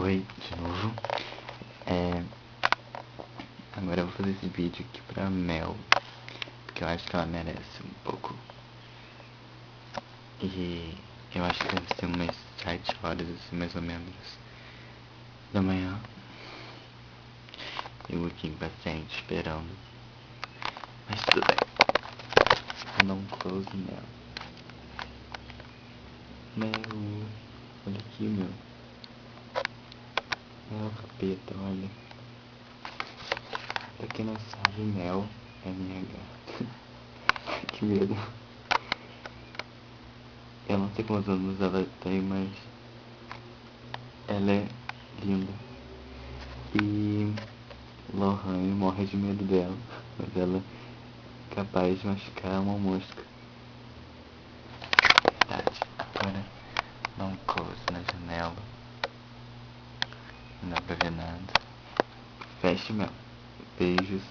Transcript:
Oi, de novo. Agora eu vou fazer esse vídeo aqui pra Mel, porque eu acho que ela merece um pouco. E eu acho que deve ser umas 7 horas, assim, mais ou menos, da manhã. Eu aqui impaciente, esperando. Mas tudo bem. Vou dar um close nela. Mel, olha aqui, meu. Mel, capeta, olha. Pra quem não sabe, Mel é minha gata. Que medo. Eu não sei quantos anos ela tem, mas ela é linda. E Lohane morre de medo dela, mas ela é capaz de machucar uma mosca. Verdade. Agora dá um close na janela. Não dá pra ver nada. Feche, Mel. Beijos.